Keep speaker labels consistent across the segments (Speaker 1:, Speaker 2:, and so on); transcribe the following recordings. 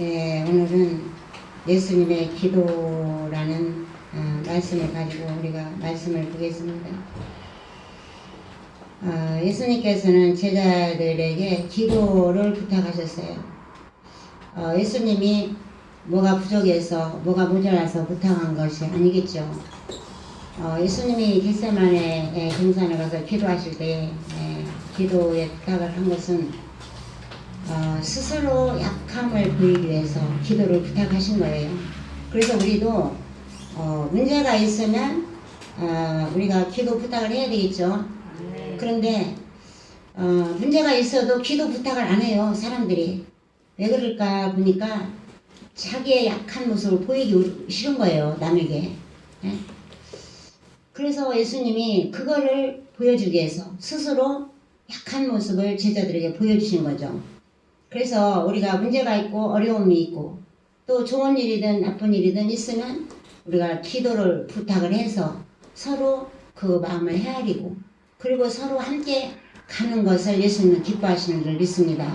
Speaker 1: 예, 오늘은 예수님의 기도라는 말씀을 가지고 우리가 말씀을 보겠습니다. 예수님께서는 제자들에게 기도를 부탁하셨어요. 예수님이 뭐가 부족해서 뭐가 모자라서 부탁한 것이 아니겠죠. 예수님이 겟세마네 동산에 가서 기도하실 때 기도에 부탁을 한 것은 스스로 약함을 보이기 위해서 기도를 부탁하신 거예요. 그래서 우리도 문제가 있으면 우리가 기도 부탁을 해야 되겠죠. 그런데 문제가 있어도 기도 부탁을 안 해요, 사람들이. 왜 그럴까 보니까 자기의 약한 모습을 보이기 싫은 거예요, 남에게. 그래서 예수님이 그거를 보여주기 위해서 스스로 약한 모습을 제자들에게 보여주신 거죠. 그래서 우리가 문제가 있고 어려움이 있고 또 좋은 일이든 나쁜 일이든 있으면 우리가 기도를 부탁을 해서 서로 그 마음을 헤아리고 그리고 서로 함께 가는 것을 예수님은 기뻐하시는 줄 믿습니다.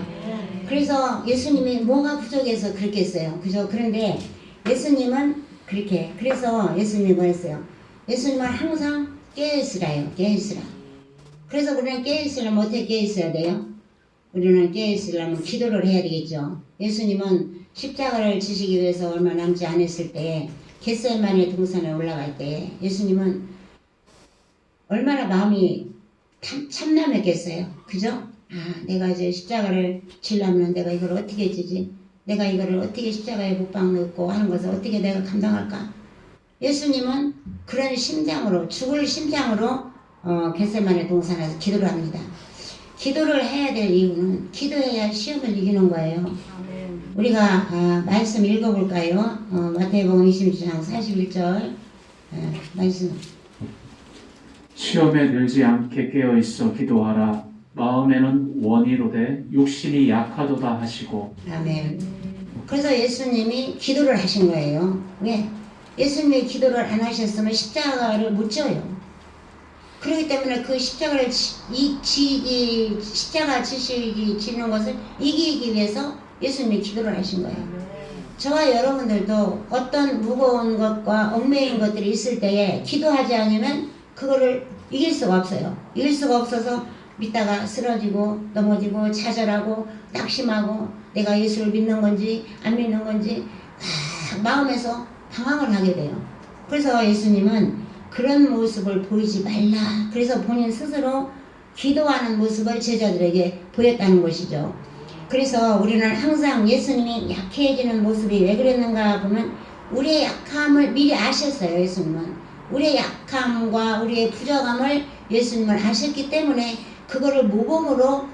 Speaker 1: 그래서 예수님이 뭐가 부족해서 그렇게 했어요. 그죠? 그런데 예수님은 그렇게, 그래서 예수님이 뭐 했어요? 예수님은 항상 깨어있으라요. 깨어있으라. 그래서 우리는 깨어있으려면 어떻게 깨어있어야 돼요? 우리는 깨어있으려면 기도를 해야 되겠죠. 예수님은 십자가를 지시기 위해서 얼마 남지 않았을 때 겟세마네 동산에 올라갈 때 예수님은 얼마나 마음이 참담했겠어요. 그죠? 내가 이제 십자가를 지려면 내가 이걸 어떻게 지지? 내가 이거를 어떻게 십자가에 못 박놓고 하는 것을 어떻게 내가 감당할까? 예수님은 그런 심장으로, 죽을 심장으로 겟세마네 동산에서 기도를 합니다. 기도를 해야 될 이유는 기도해야 시험을 이기는 거예요. 우리가 말씀 읽어볼까요? 마태복음 26장 41절 말씀.
Speaker 2: 시험에 들지 않게 깨어있어 기도하라. 마음에는 원이로되 육신이 약하도다 하시고.
Speaker 1: 아멘. 그래서 예수님이 기도를 하신 거예요. 왜? 예수님이 기도를 안 하셨으면 십자가를 못 져요. 그렇기 때문에 그 십자가를 십자가 지는 것을 이기기 위해서 예수님이 기도를 하신 거예요. 저와 여러분들도 어떤 무거운 것과 얽매인 것들이 있을 때에 기도하지 않으면 그거를 이길 수가 없어요. 이길 수가 없어서 믿다가 쓰러지고 넘어지고 좌절하고 낙심하고 내가 예수를 믿는 건지 안 믿는 건지 마음에서 방황을 하게 돼요. 그래서 예수님은 그런 모습을 보이지 말라. 그래서 본인 스스로 기도하는 모습을 제자들에게 보였다는 것이죠. 그래서 우리는 항상 예수님이 약해지는 모습이 왜 그랬는가 보면 우리의 약함을 미리 아셨어요. 예수님은 우리의 약함과 우리의 부족함을 예수님은 아셨기 때문에 그거를 모범으로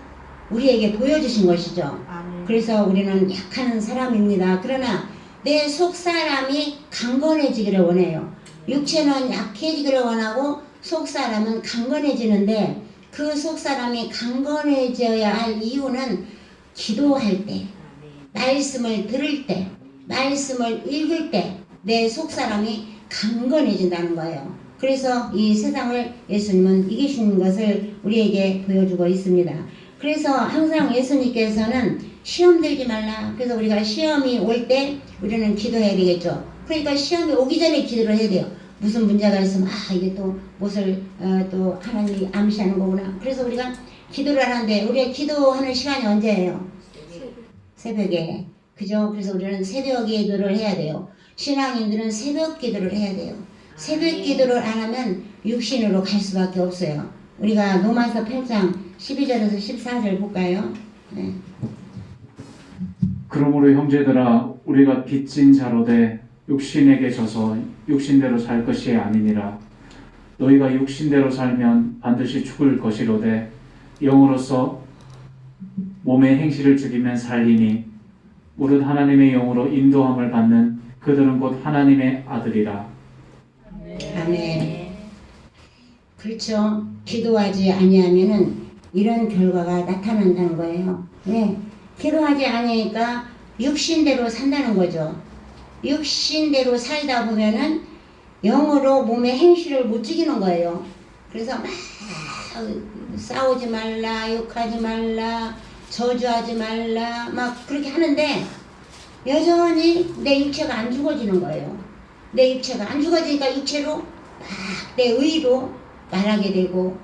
Speaker 1: 우리에게 보여주신 것이죠. 그래서 우리는 약한 사람입니다. 그러나 내 속사람이 강건해지기를 원해요. 육체는 약해지기를 원하고 속사람은 강건해지는데 그 속사람이 강건해져야 할 이유는 기도할 때, 말씀을 들을 때, 말씀을 읽을 때 내 속사람이 강건해진다는 거예요. 그래서 이 세상을 예수님은 이기신 것을 우리에게 보여주고 있습니다. 그래서 항상 예수님께서는 시험 들지 말라. 그래서 우리가 시험이 올 때 우리는 기도해야 되겠죠. 그러니까 시험이 오기 전에 기도를 해야 돼요. 무슨 문제가 있으면 이게 또 무엇을 또 하나님이 암시하는 거구나. 그래서 우리가 기도를 하는데 우리가 기도하는 시간이 언제예요? 새벽에. 그죠? 그래서 우리는 새벽 기도를 해야 돼요. 신앙인들은 새벽 기도를 해야 돼요. 새벽 기도를 안 하면 육신으로 갈 수밖에 없어요. 우리가 로마서 8장 12절에서 14절 볼까요? 네.
Speaker 2: 그러므로 형제들아 우리가 빚진 자로되 육신에게 져서 육신대로 살 것이 아니니라. 너희가 육신대로 살면 반드시 죽을 것이로되 영으로서 몸의 행실을 죽이면 살리니 무릇 하나님의 영으로 인도함을 받는 그들은 곧 하나님의 아들이라.
Speaker 1: 아멘. 그렇죠. 기도하지 아니하면은 이런 결과가 나타난다는 거예요. 네. 기도하지 않으니까 육신대로 산다는 거죠. 육신대로 살다 보면은 영으로 몸의 행실을 못 죽이는 거예요. 그래서 막 싸우지 말라, 욕하지 말라, 저주하지 말라 막 그렇게 하는데 여전히 내 육체가 안 죽어지는 거예요. 내 육체가 안 죽어지니까 육체로 막 내 의로 말하게 되고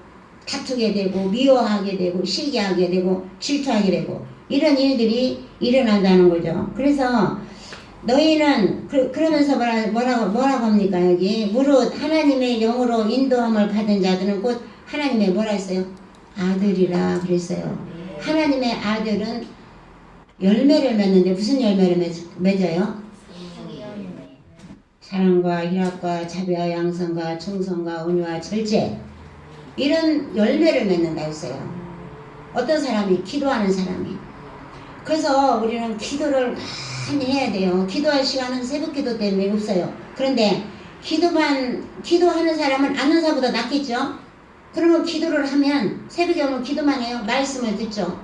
Speaker 1: 다투게 되고 미워하게 되고 시기하게 되고 질투하게 되고 이런 일들이 일어난다는 거죠. 그래서 너희는 그러면서 뭐라고 합니까? 여기 무릇 하나님의 영으로 인도함을 받은 자들은 곧 하나님의 뭐라 했어요? 아들이라 그랬어요. 하나님의 아들은 열매를 맺는데 무슨 열매를 맺어요? 사랑과 희락과 자비와 양선과 충성과 온유와 절제, 이런 열매를 맺는다 했어요. 어떤 사람이? 기도하는 사람이. 그래서 우리는 기도를 많이 해야 돼요. 기도할 시간은 새벽기도 때문에 없어요. 그런데 기도하는 사람은 안 하는 사람보다 낫겠죠? 그러면 기도를 하면 새벽에 오면 기도만 해요. 말씀을 듣죠.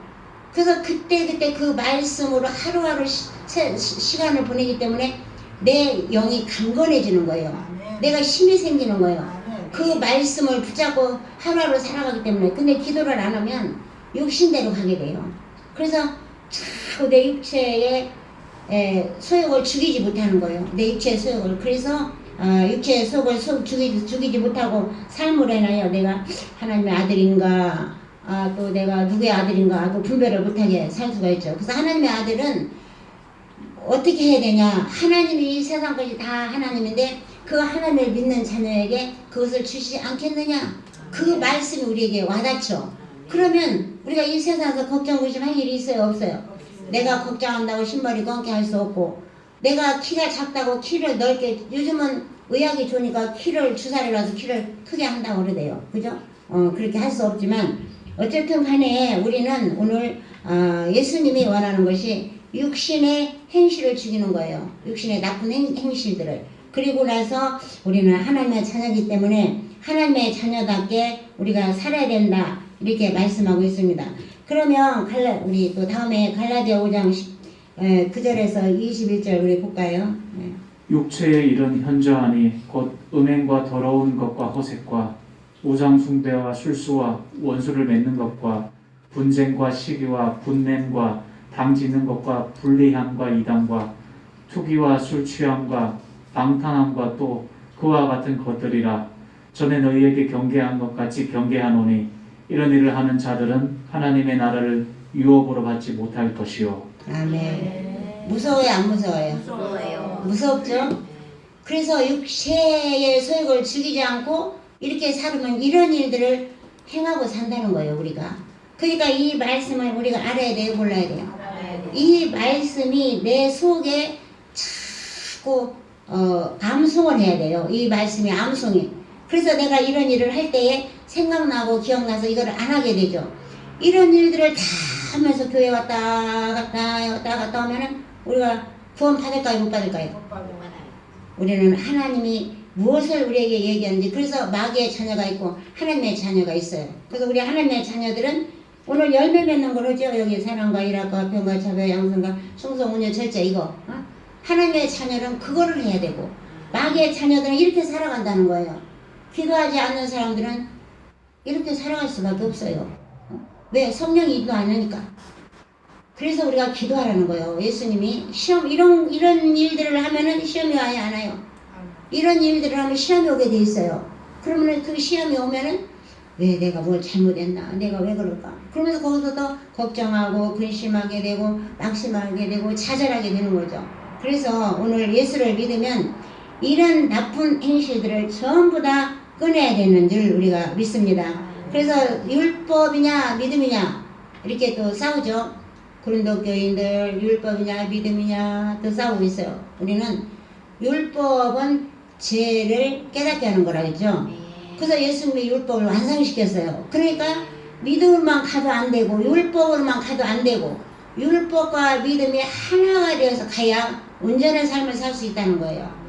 Speaker 1: 그래서 그때 그 말씀으로 하루하루 시간을 보내기 때문에 내 영이 강건해지는 거예요. 내가 힘이 생기는 거예요. 그 말씀을 붙잡고 하루하루 살아가기 때문에. 근데 기도를 안 하면 육신대로 가게 돼요. 그래서 자꾸 내 육체의 소욕을 죽이지 못하는 거예요. 내 육체의 소욕을. 그래서 육체의 소욕을 죽이지 못하고 삶을 해놔요. 내가 하나님의 아들인가, 또 내가 누구의 아들인가, 또 분별을 못하게 살 수가 있죠. 그래서 하나님의 아들은 어떻게 해야 되냐? 하나님이 이 세상 것이 다 하나님인데 그 하나님을 믿는 자녀에게 그것을 주시지 않겠느냐? 그 말씀이 우리에게 와닿죠. 그러면 우리가 이 세상에서 걱정 의심할 일이 있어요? 없어요? 내가 걱정한다고 신발이 검게 할 수 없고, 내가 키가 작다고 키를 넓게, 요즘은 의학이 좋으니까 키를 주사를 놔서 키를 크게 한다고 그러대요. 그죠? 그렇게 할 수 없지만 어쨌든 간에 우리는 오늘 예수님이 원하는 것이 육신의 행실을 죽이는 거예요. 육신의 나쁜 행실들을. 그리고 나서 우리는 하나님의 자녀이기 때문에 하나님의 자녀답게 우리가 살아야 된다. 이렇게 말씀하고 있습니다. 그러면 우리 또 다음에 갈라디아 5장 9절에서 21절 우리 볼까요? 네.
Speaker 2: 육체의 일은 현저하니 곧 음행과 더러운 것과 허색과 우상숭배와 술수와 원수를 맺는 것과 분쟁과 시기와 분냄과 당짓는 것과 불리함과 이단과 투기와 술취함과 방탕함과 또 그와 같은 것들이라. 전에 너희에게 경계한 것 같이 경계하노니 이런 일을 하는 자들은 하나님의 나라를 유업으로 받지 못할 것이요.
Speaker 1: 아멘. 무서워요, 안 무서워요?
Speaker 3: 무서워요.
Speaker 1: 무섭죠? 그래서 육체의 소욕을 죽이지 않고 이렇게 살으면 이런 일들을 행하고 산다는 거예요, 우리가. 그러니까 이 말씀을 우리가 알아야 돼요, 몰라야 돼요? 이 말씀이 내 속에 자꾸 암송을 해야 돼요. 이 말씀이 암송이. 그래서 내가 이런 일을 할 때에 생각나고 기억나서 이걸 안 하게 되죠. 이런 일들을 다 하면서 교회 왔다 갔다 하면은 우리가 구원 받을까요, 못 받을까요? 우리는 하나님이 무엇을 우리에게 얘기하는지. 그래서 마귀의 자녀가 있고 하나님의 자녀가 있어요. 그래서 우리 하나님의 자녀들은 오늘 열매 맺는 걸 하죠. 여기 사랑과 희락과 평과 자비와 양선과 충성 온유 절제 이거. 하나님의 자녀는 그거를 해야 되고 마귀의 자녀들은 이렇게 살아간다는 거예요. 기도하지 않는 사람들은 이렇게 살아갈 수밖에 없어요. 왜? 성령이 인도 안 하니까. 그래서 우리가 기도하라는 거예요. 예수님이 시험 이런 일들을 하면은 시험이 와요, 안 와요? 이런 일들을 하면 시험이 오게 돼 있어요. 그러면 그 시험이 오면은 왜 내가 뭘 잘못했나? 내가 왜 그럴까? 그러면서 거기서 더 걱정하고 근심하게 되고 낙심하게 되고 좌절하게 되는 거죠. 그래서 오늘 예수를 믿으면 이런 나쁜 행실들을 전부 다 끊어야 되는 줄 우리가 믿습니다. 그래서 율법이냐 믿음이냐 이렇게 또 싸우죠. 고린도 교인들 율법이냐 믿음이냐 또 싸우고 있어요. 우리는 율법은 죄를 깨닫게 하는 거라 했죠. 그래서 예수님이 율법을 완성시켰어요. 그러니까 믿음으로만 가도 안 되고 율법으로만 가도 안 되고 율법과 믿음이 하나가 되어서 가야 온전한 삶을 살 수 있다는 거예요.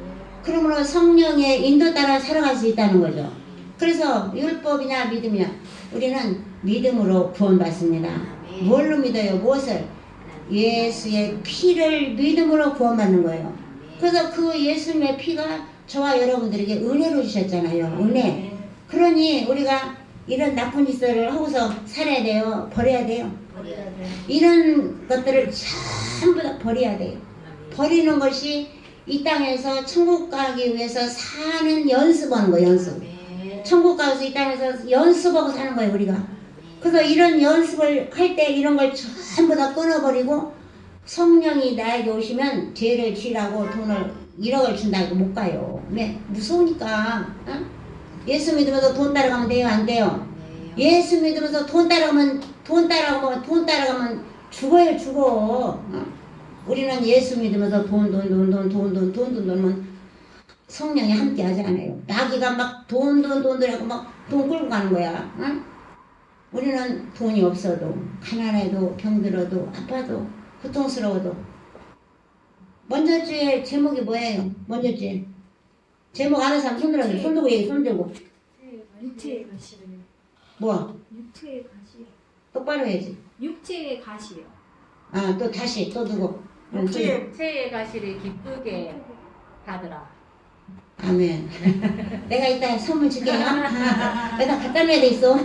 Speaker 1: 그러므로 성령의 인도 따라 살아갈 수 있다는 거죠. 그래서 율법이냐 믿음이냐 우리는 믿음으로 구원받습니다. 뭘로 믿어요? 무엇을? 예수의 피를 믿음으로 구원받는 거예요. 그래서 그 예수님의 피가 저와 여러분들에게 은혜로 주셨잖아요. 은혜. 그러니 우리가 이런 나쁜 짓을 하고서 살아야 돼요? 버려야 돼요? 이런 것들을 전부 다 버려야 돼요. 버리는 것이 이 땅에서 천국 가기 위해서 사는 연습하는 거예요. 연습. 천국 가서 이 땅에서 연습하고 사는 거예요. 우리가. 그래서 이런 연습을 할 때 이런 걸 전부 다 끊어버리고 성령이 나에게 오시면 죄를 지라고 돈을 1억을 준다고 못 가요. 왜? 무서우니까. 어? 예수 믿으면서 돈 따라가면 돼요? 안 돼요? 예수 믿으면서 돈 따라가면 죽어요. 죽어. 어? 우리는 예수 믿으면서 돈하면 성령이 함께 하지 않아요. 마귀가 막 돈이라고 막 돈 끌고 가는 거야. 어? 우리는 돈이 없어도 가난해도 병들어도 아파도 고통스러워도 먼저 주의 제목이 뭐예요? 먼저 주의 제목 아는 사람 손들어요. 손 들고 얘기 손 들고
Speaker 3: 육체의 가시를.
Speaker 1: 뭐?
Speaker 3: 육체의 가시.
Speaker 1: 똑바로 해야지.
Speaker 3: 육체의 가시요.
Speaker 1: 아 또 다시 또 누구?
Speaker 4: 육체의 가시를 기쁘게 받으라.
Speaker 1: 아멘. 내가 이따 선물 줄게요. 내가 갖다 놔야 돼 있어.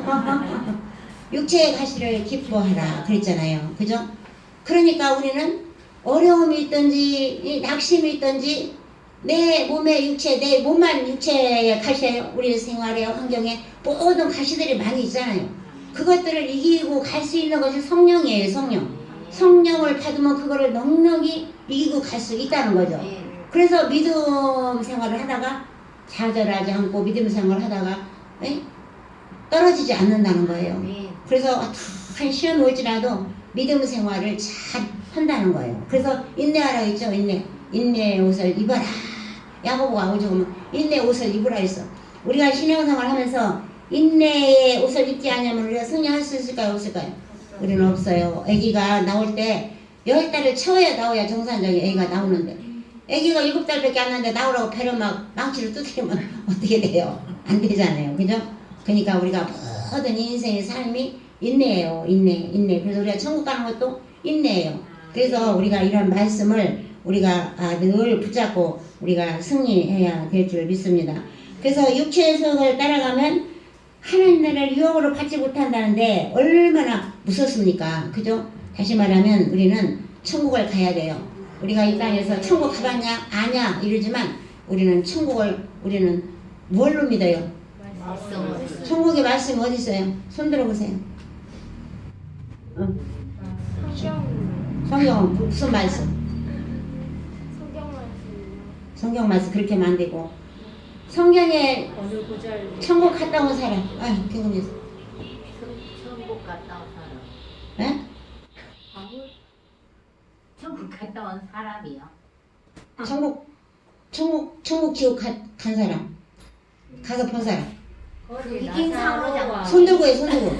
Speaker 1: 육체의 가시를 기뻐하라 그랬잖아요. 그죠? 그러니까 우리는 어려움이 있든지 낙심이 있든지 내 몸의 육체, 내 몸만 육체의 가시예요. 우리 생활의 환경에 모든 가시들이 많이 있잖아요. 그것들을 이기고 갈 수 있는 것이 성령이에요. 성령을 받으면 그거를 넉넉히 이기고 갈 수 있다는 거죠. 그래서 믿음 생활을 하다가 좌절하지 않고 믿음 생활을 하다가 떨어지지 않는다는 거예요. 그래서 한 시험 올지라도 믿음 생활을 잘 한다는 거예요. 그래서 인내하라 했죠. 인내의 옷을 입어라. 야고보가 오죽 오면 인내의 옷을 입으라 했어. 우리가 신앙생활 하면서 인내의 옷을 입지 않으면 우리가 승리할 수 있을까요? 없을까요? 우리는 없어요. 아기가 나올 때 10달을 채워야 나와야 정상적인 아기가 나오는데 아기가 7달밖에 안 나는데 나오라고 배를 막 망치를 두드리면 어떻게 돼요? 안 되잖아요. 그죠? 그러니까 우리가 모든 인생의 삶이 인내예요. 인내. 그래서 우리가 천국 가는 것도 인내예요. 그래서 우리가 이런 말씀을 우리가 늘 붙잡고 우리가 승리해야 될 줄 믿습니다. 그래서 육체의 속을 따라가면 하나님 나라를 유혹으로 받지 못한다는데 얼마나 무섭습니까? 그죠? 다시 말하면 우리는 천국을 가야 돼요. 우리가 이 땅에서 천국 가봤냐? 아냐? 이러지만 우리는 우리는 뭘로 믿어요? 천국의 말씀 어디 있어요? 손 들어보세요. 성경 무슨 말씀? 성경 말씀 그렇게 하면 안 되고 성경에
Speaker 4: 어느 구절
Speaker 1: 천국 갔다 온 사람 궁금해서
Speaker 5: 천국 갔다 온 사람.
Speaker 1: 에?
Speaker 5: 천국 갔다 온 사람이요.
Speaker 1: 천국 지옥 간 사람 가서 본 사람
Speaker 4: 거기
Speaker 5: 이긴
Speaker 4: 나사로와
Speaker 1: 손 들고 해 손 들고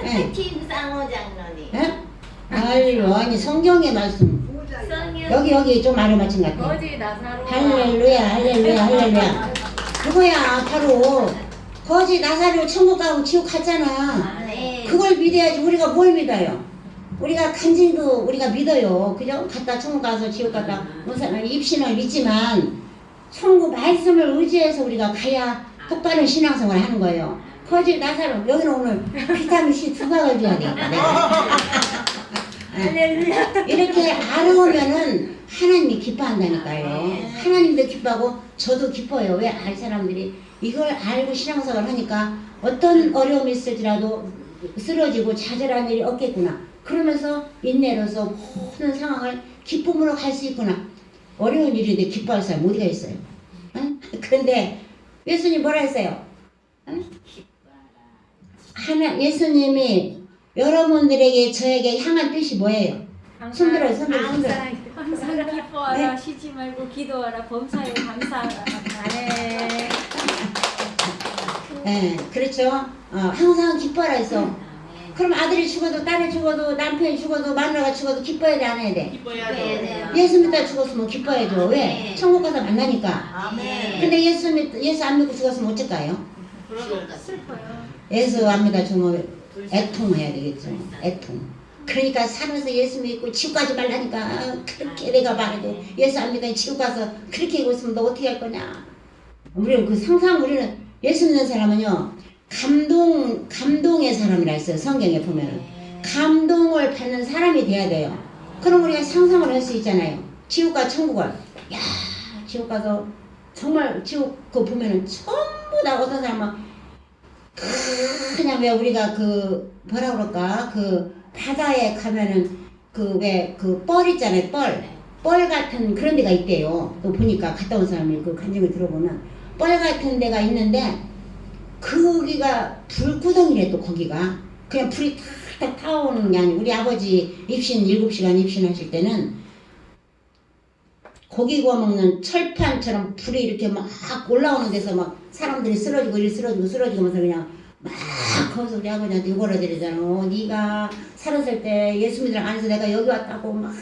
Speaker 1: 예?
Speaker 5: 팀 상호 장로님.
Speaker 1: 아니 성경의 말씀 여기 좀 말을 맞춘 것 같아.
Speaker 4: 거지 나사로와
Speaker 1: 할렐루야 그거야 바로 거지 나사로 천국 가고 지옥 갔잖아.
Speaker 5: 네.
Speaker 1: 그걸 믿어야지. 우리가 뭘 믿어요? 우리가 간증도 우리가 믿어요. 그죠? 갔다 천국 가서 지옥 갔다 온 사람 입신을 믿지만 천국 말씀을 의지해서 우리가 가야 똑바른 신앙생활을 하는 거예요. 거지 나사로 여기는 오늘 비타민C 2박을 줘야 되겠다. 이렇게 알아오면은 하나님이 기뻐한다니까요. 하나님도 기뻐하고 저도 기뻐요. 왜? 알 사람들이 이걸 알고 신앙생활을 하니까 어떤 어려움이 있을지라도 쓰러지고 좌절한 일이 없겠구나. 그러면서 인내로서 모든 상황을 기쁨으로 갈 수 있구나. 어려운 일인데 기뻐할 사람 어디가 있어요? 그런데 예수님 뭐라 했어요? 예수님이 여러분들에게 저에게 향한 뜻이 뭐예요? 손들어요.
Speaker 3: 항상 기뻐하라.
Speaker 1: 네?
Speaker 3: 쉬지 말고 기도하라. 범사에 감사하라.
Speaker 1: 네, 그렇죠. 항상 기뻐하라 했어. 그럼 아들이 죽어도 딸이 죽어도 남편이 죽어도 마누라가 죽어도 기뻐해야 돼 안 해야 돼?
Speaker 5: 기뻐야 돼요.
Speaker 1: 예수 믿다 죽었으면 기뻐해줘. 왜?
Speaker 5: 네.
Speaker 1: 천국 가서 만나니까.
Speaker 5: 아멘.
Speaker 1: 근데 예수 안 믿고 죽었으면 어쩔까요?
Speaker 3: 슬퍼요.
Speaker 1: 예수 안 믿다 죽으면 애통해야 되겠죠. 애통. 그러니까 살면서 예수 믿고 지옥 가지 말라니까. 그렇게 내가 말해도 예수 안 믿으니 지옥 가서 그렇게 이고 있으면 너 어떻게 할 거냐. 우리는 우리는 예수 믿는 사람은요 감동의 사람이라 했어요. 성경에 보면 감동을 받는 사람이 돼야 돼요. 그럼 우리가 상상을 할 수 있잖아요. 지옥 가 천국을. 야, 지옥 가서 정말 지옥 그거 보면은 전부 다 어떤 사람은 그냥 왜 우리가 그 뭐라 그럴까 그 바다에 가면은 그 왜 그 뻘 있잖아요 뻘 같은 그런 데가 있대요. 또 보니까 갔다 온 사람이 그 간증을 들어보면 뻘 같은 데가 있는데 거기가 불구덩이래. 또 거기가 그냥 불이 탁탁 타오르는 게 아니고 우리 아버지 입신 7시간 입신하실 때는 고기 구워 먹는 철판처럼 불이 이렇게 막 올라오는 데서 막 사람들이 쓰러지고 이리 쓰러지고 하면서 그냥 막 거기서 우리 아버지한테 욕을 해드리잖아. 네가 살았을 때 예수 믿으라 안 해서 내가 여기 왔다고 막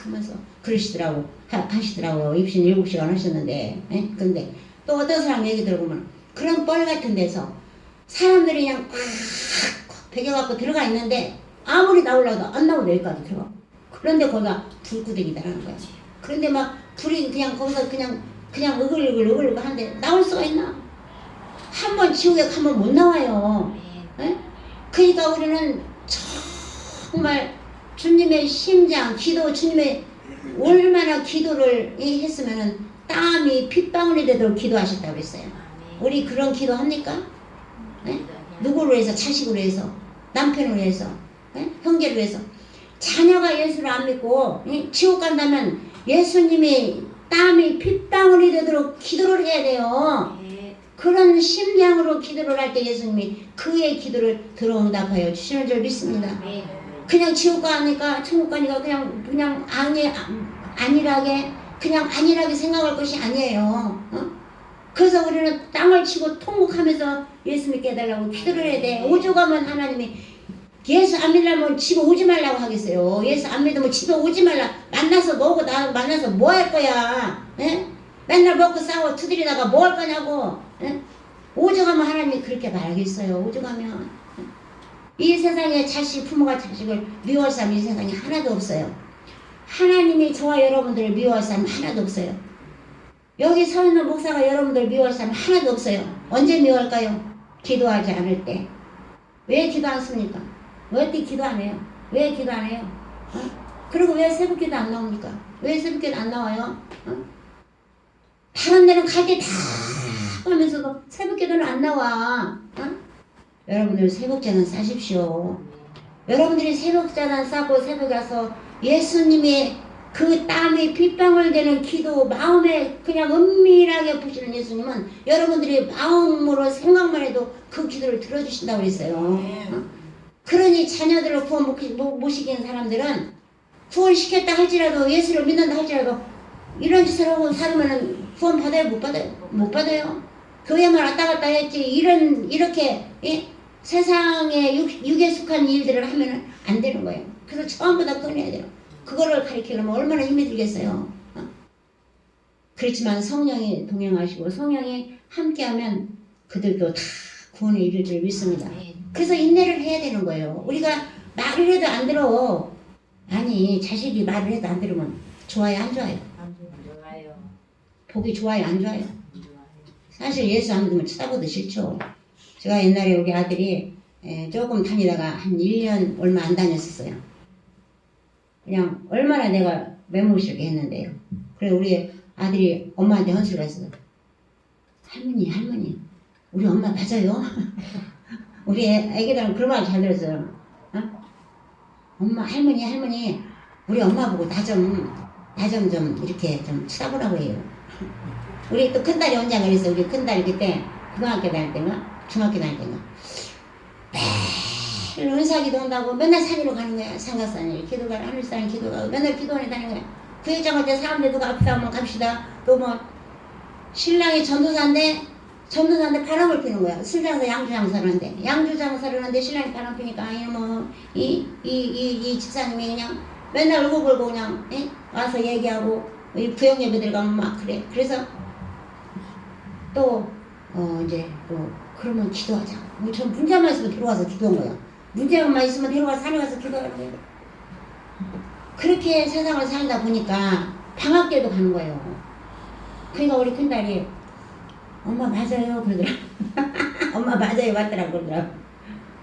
Speaker 1: 하면서 그러시더라고 하시더라고요. 입신 7시간 하셨는데. 예? 근데 또 어떤 사람 얘기 들어보면 그런 뻘 같은 데서 사람들이 그냥 꽉 배겨갖고 들어가 있는데 아무리 나오려도 안 나오고 여기까지 들어가. 그런데 거기가 불구덩이다라는 거야. 그런데 막 불이 그냥 거기서 그냥 으글으글 하는데 나올 수가 있나? 한 번 지옥에 가면 못 나와요. 에? 그러니까 우리는 정말 주님의 심장, 기도, 주님의 얼마나 기도를 했으면은 땀이 핏방울이 되도록 기도하셨다고 그랬어요. 우리 그런 기도 합니까? 에? 누구를 위해서? 자식을 위해서, 남편을 위해서, 에? 형제를 위해서. 자녀가 예수를 안 믿고 지옥 간다면 예수님이 땀이 핏방울이 되도록 기도를 해야 돼요. 그런 심장으로 기도를 할 때 예수님이 그의 기도를 들어응답하여 주시는 줄 믿습니다. 그냥 지옥 가니까 천국 가니까 그냥 안일하게 그냥 안일하게 생각할 것이 아니에요. 어? 그래서 우리는 땅을 치고 통곡하면서 예수 믿게 해달라고 기도를 해야 돼. 오죽하면 하나님이 예수 안 믿으려면 집에 오지 말라고 하겠어요. 예수 안 믿으면 집에 오지 말라. 만나서 너하고 나 만나서 뭐 할 거야? 에? 맨날 먹고 싸워 두드리다가 뭐 할 거냐고. 에? 오죽하면 하나님이 그렇게 말하겠어요. 오죽하면. 이 세상에 부모가 자식을 미워할 사람 이 세상에 하나도 없어요. 하나님이 저와 여러분들을 미워할 사람 하나도 없어요. 여기 서 있는 목사가 여러분들 미워할 사람 하나도 없어요. 언제 미워할까요? 기도하지 않을 때. 왜 기도 안 씁니까? 왜 기도 안 해요? 왜 기도 안 해요? 어? 그리고 왜 새벽기도 안 나옵니까? 왜 새벽기도 안 나와요? 어? 다른 데는 갈 때 다 하면서도 새벽기도는 안 나와. 어? 여러분들 새벽자는 싸십시오. 여러분들이 새벽자는 싸고 새벽에 가서 예수님의 그 땀이 핏방울 되는 기도 마음에 그냥 은밀하게 보시는 예수님은 여러분들이 마음으로 생각만 해도 그 기도를 들어주신다고 그랬어요. 어? 그러니 자녀들을 구원 못 시키는 사람들은 구원시켰다 할지라도 예수를 믿는다 할지라도 이런 짓을 하고 살으면 구원 받아요? 못 받아요? 못 받아요. 교회만 왔다 갔다 했지 이렇게 예? 세상에 육에 속한 일들을 하면 안 되는 거예요. 그래서 전부 다 끊어야 돼요. 그거를 가르치려면 얼마나 힘이 들겠어요. 어? 그렇지만 성령이 동행하시고 성령이 함께하면 그들도 다 구원에 이를 줄 믿습니다. 그래서 인내를 해야 되는 거예요. 우리가 말을 해도 안 들어. 아니 자식이 말을 해도 안 들으면 좋아요 안 좋아요?
Speaker 5: 안 좋아요.
Speaker 1: 보기 좋아요 안 좋아요?
Speaker 5: 안 좋아요.
Speaker 1: 사실 예수 안 믿으면 쳐다보기 싫죠. 제가 옛날에 우리 아들이 조금 다니다가 한 1년 얼마 안 다녔었어요. 그냥 얼마나 내가 매무시게 했는데요. 그래 우리 아들이 엄마한테 헌수를 했어요. 할머니 우리 엄마 맞아요? 우리 애기들은 그런 말 잘 들었어요. 어? 엄마 할머니 우리 엄마 보고 나 좀 이렇게 좀 쳐다보라고 해요. 우리 또 큰딸이 혼자 그랬어. 우리 큰딸이 그때 고등학교 다닐 때인가 중학교 다닐 때인가 매일 은사기도 한다고 맨날 산으로 가는 거야. 상가산에 기도가 하늘산에 기도가 맨날 기도원에 다니는 거야. 구역장 때 사람들 누가 아프다 하면 갑시다. 또 뭐 신랑이 전도사인데 바람을 피는 거야. 술장사 양주 장사를 하는데 양주 장사를 하는데 신랑이 바람 피니까 이놈은 이 집사님이 그냥 맨날 울고불고 그냥 와서 얘기하고 이 부역 예배들 가면 막 그래. 그래서 또 이제 그러면 기도하자. 전 문제만 있으면 데려가서 기도한 거야. 문제만 있으면 데려가서 산에 가서 기도하는 거야. 그렇게 세상을 살다 보니까 방학 때도 가는 거예요. 그러니까 우리 큰딸이 엄마 맞아요 그러더라. 엄마 맞아요 맞더라고 그러더라.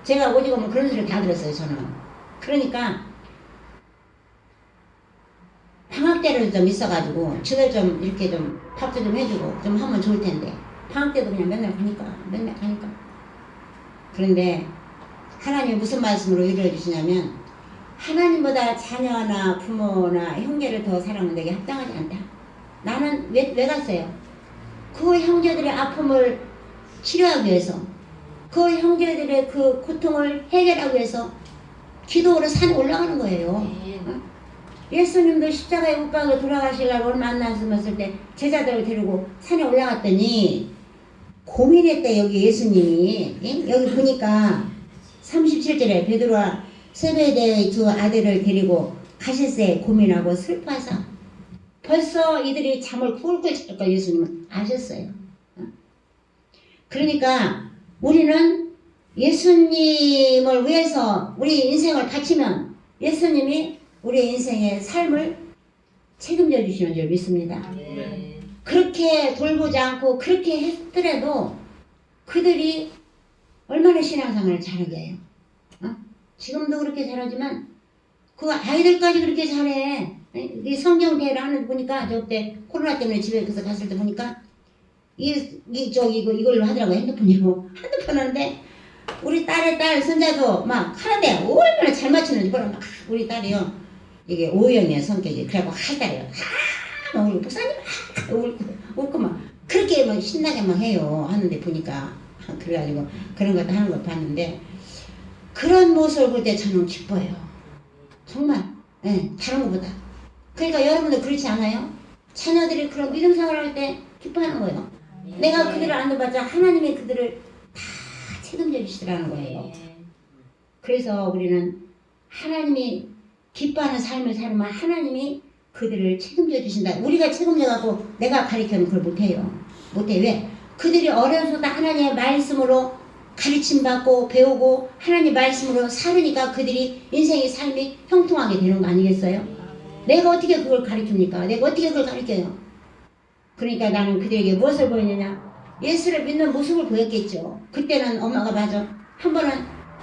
Speaker 1: 제가 오직 오면 그런 소리를 다 들었어요 저는. 그러니까 방학 때 때는 좀 있어가지고 저들 좀 이렇게 좀 밥도 좀 해주고 좀 하면 좋을 텐데 방학 때도 그냥 맨날 가니까 그런데 하나님이 무슨 말씀으로 위로해 주시냐면 하나님보다 자녀나 부모나 형제를 더 사랑하는 데게 합당하지 않다. 나는 왜 갔어요? 그 형제들의 아픔을 치료하기 위해서 그 형제들의 그 고통을 해결하기 위해서 기도로 산에 올라가는 거예요. 어? 예수님도 십자가에 못 박혀 돌아가시려고 얼마 안 남았을 때 제자들을 데리고 산에 올라갔더니 고민했대. 여기 예수님이 여기 보니까 37절에 베드로와 세베대의 두 아들을 데리고 가실새 고민하고 슬퍼하사 벌써 이들이 잠을 꿀꿀 잘 걸 예수님은 아셨어요. 그러니까 우리는 예수님을 위해서 우리 인생을 바치면 예수님이 우리 인생의 삶을 책임져 주시는 줄 믿습니다. 그렇게 돌보지 않고 그렇게 했더라도 그들이 얼마나 신앙생활을 잘하게 해요. 지금도 그렇게 잘하지만 그 아이들까지 그렇게 잘해. 이 성경 대회를 하는 거 보니까 저때 코로나 때문에 집에서 갔을 때 보니까 이걸로 하더라고요. 핸드폰 하는데 우리 딸의 딸 손자도 막 하는데 얼마나 잘 맞추는지 그걸 막 우리 딸이요. 이게 O형이에요 성격이. 그래갖고 하다래요. 막 울고 목사님 울고 막 그렇게 막 신나게 막 해요. 하는데 보니까 그래가지고 그런 것도 하는 걸 봤는데 그런 모습을 볼 때 저는 기뻐요. 정말 다른 것보다. 그러니까 여러분들 그렇지 않아요? 자녀들이 그런 믿음 생활을 할 때 기뻐하는 거예요. 내가 그들을 안 해봤자 하나님이 그들을 다 책임져 주시더라는 거예요. 그래서 우리는 하나님이 기뻐하는 삶을 살면 하나님이 그들을 책임져 주신다. 우리가 책임져갖고 내가 가르치면 그걸 못해요. 못해. 왜? 그들이 어려서도 하나님의 말씀으로 가르침받고 배우고 하나님 말씀으로 살으니까 그들이 인생의 삶이 형통하게 되는 거 아니겠어요? 내가 어떻게 그걸 가르칩니까? 내가 어떻게 그걸 가르쳐요? 그러니까 나는 그들에게 무엇을 보였느냐? 예수를 믿는 모습을 보였겠죠. 그때는 엄마가 맞아. 한 번은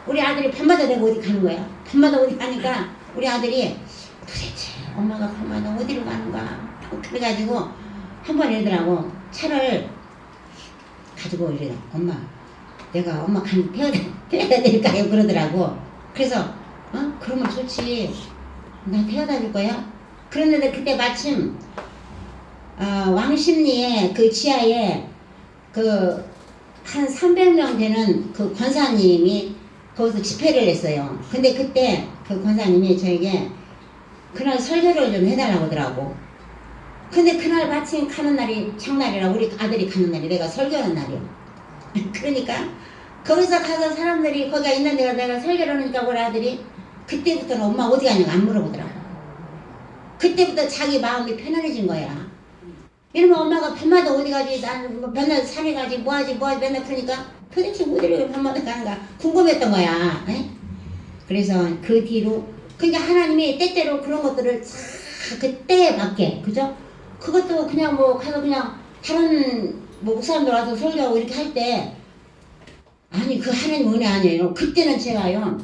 Speaker 1: 우리 아들이 밤마다 내가 어디 가는 거야. 밤마다 어디 가니까 우리 아들이 도대체 엄마가 밤마다 어디로 가는가. 그래가지고 한 번 이러더라고. 차를 가지고 이래. 엄마 내가 엄마 태워다 드릴까요? 그러더라고. 그래서 그러면 좋지. 나 태워다 줄 거야? 그런데 그때 마침 왕십리에 그 지하에 그 한 300명 되는 그 권사님이 거기서 집회를 했어요. 근데 그때 그 권사님이 저에게 그날 설교를 좀 해달라고 하더라고. 근데 그날 마침 가는 날이 장날이라 우리 아들이 가는 날이 내가 설교하는 날이요. 그러니까 거기서 가서 사람들이 거기가 있는 데가 내가 설교를 하니까 우리 아들이 그때부터는 엄마 어디 가냐고 안 물어보더라고. 그때부터 자기 마음이 편안해진 거야. 이러면 엄마가 밤마다 어디 가지, 난 맨날 산에 가지, 뭐하지, 맨날 그러니까 도대체 어디를 밤마다 가는가 궁금했던 거야. 에? 그래서 그 뒤로, 그러니까 하나님이 때때로 그런 것들을 그때에 맞게, 그죠? 그것도 그냥 뭐 가서 그냥 다른 뭐 목사님들 와서 설교하고 이렇게 할 때, 아니, 그 하나님 은혜 아니에요. 그때는 제가요,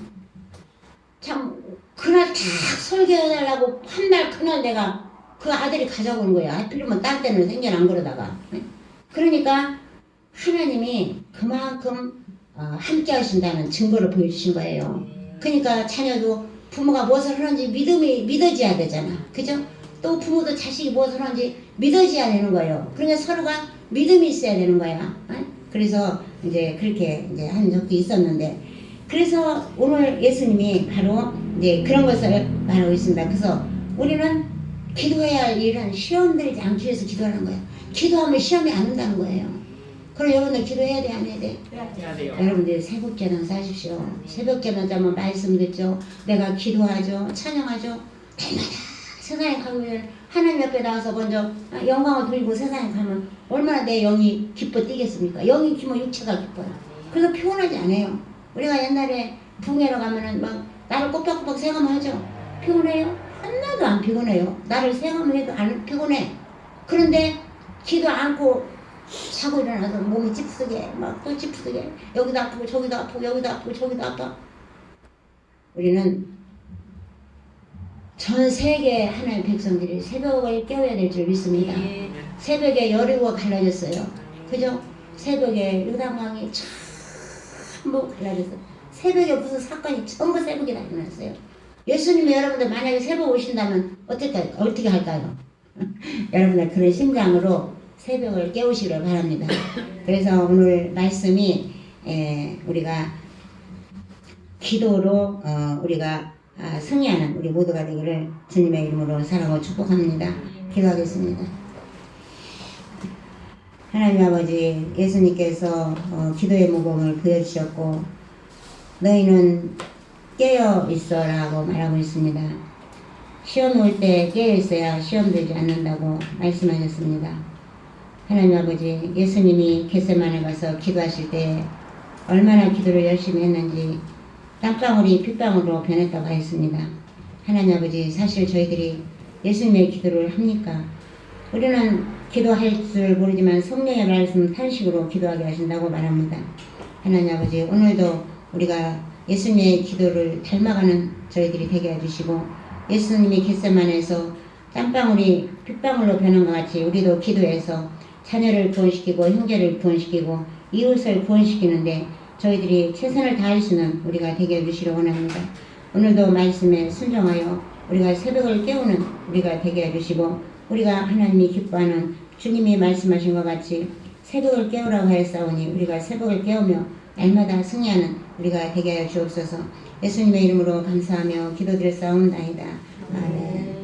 Speaker 1: 참, 그날 딱 설교해달라고 한 날 그날 내가 그 아들이 가져온 거야. 하필이면 딸 때는 생전 안 그러다가. 그러니까 하나님이 그만큼 함께 하신다는 증거를 보여주신 거예요. 그러니까 자녀도 부모가 무엇을 하는지 믿어져야 되잖아. 그죠? 또 부모도 자식이 무엇을 하는지 믿어져야 되는 거예요. 그러니까 서로가 믿음이 있어야 되는 거야. 그래서 이제 그렇게 이제 한 적도 있었는데, 그래서 오늘 예수님이 바로 이제 그런 것을 말하고 있습니다. 그래서 우리는 기도해야 할 일은 시험 들지 않기 위해서 기도하는 거예요. 기도하면 시험이 안 온다는 거예요. 그럼 여러분들 기도해야 돼, 안 해야 돼?
Speaker 4: 해야 돼요.
Speaker 1: 여러분들 새벽기도 사십시오. 새벽기도 자면 말씀 듣죠. 내가 기도하죠. 찬양하죠. 날마다 세상에 가면 하나님 옆에 나와서 먼저 영광을 돌리고 세상에 가면 얼마나 내 영이 기뻐 뛰겠습니까? 영이 기면 육체가 기뻐요. 그래서 피곤하지 않아요. 우리가 옛날에 붕해로 가면은 막 나를 꼬박꼬박 생각만 하죠. 피곤해요? 하나도 안 피곤해요. 나를 생각만 해도 안 피곤해. 그런데 기도 않고 자고 일어나서 몸이 찌푸드게 막 또 찌푸드게 여기도 아프고 저기도 아프고 여기도 아프고 저기도 아파. 우리는 전 세계 하나의 백성들이 새벽을 깨워야 될 줄 믿습니다.
Speaker 4: 예.
Speaker 1: 새벽에 여리고가 갈라졌어요. 그죠? 새벽에 요단강이 전부 갈라졌어요. 새벽에 무슨 사건이 전부 새벽에 다 일어났어요. 예수님이 여러분들 만약에 새벽 오신다면 어떻게 할까요? 여러분들 그런 심장으로 새벽을 깨우시기를 바랍니다. 그래서 오늘 말씀이 우리가 기도로 우리가 승리하는 우리 모두가 되기를 주님의 이름으로 사랑하고 축복합니다. 기도하겠습니다. 하나님 아버지, 예수님께서 기도의 모범을 보여주셨고 너희는 깨어 있어라고 말하고 있습니다. 시험 올 때 깨어 있어야 시험 들지 않는다고 말씀하셨습니다. 하나님 아버지, 예수님이 겟세마네 가서 기도하실 때 얼마나 기도를 열심히 했는지 땀방울이 핏방울로 변했다고 하였습니다. 하나님 아버지, 사실 저희들이 예수님의 기도를 합니까? 우리는 기도할 줄 모르지만 성령의 말씀 탄식으로 기도하게 하신다고 말합니다. 하나님 아버지, 오늘도 우리가 예수님의 기도를 닮아가는 저희들이 되게 해주시고 예수님이 겟세마네에서 땀방울이 핏방울로 변한 것 같이 우리도 기도해서 자녀를 구원시키고 형제를 구원시키고 이웃을 구원시키는데 저희들이 최선을 다할 수 있는 우리가 되게 해주시려 원합니다. 오늘도 말씀에 순종하여 우리가 새벽을 깨우는 우리가 되게 해주시고 우리가 하나님이 기뻐하는 주님이 말씀하신 것 같이 새벽을 깨우라고 하였사오니 우리가 새벽을 깨우며 날마다 승리하는 우리가 되게 하여 주옵소서. 예수님의 이름으로 감사하며 기도드렸사옵나이다. 아멘.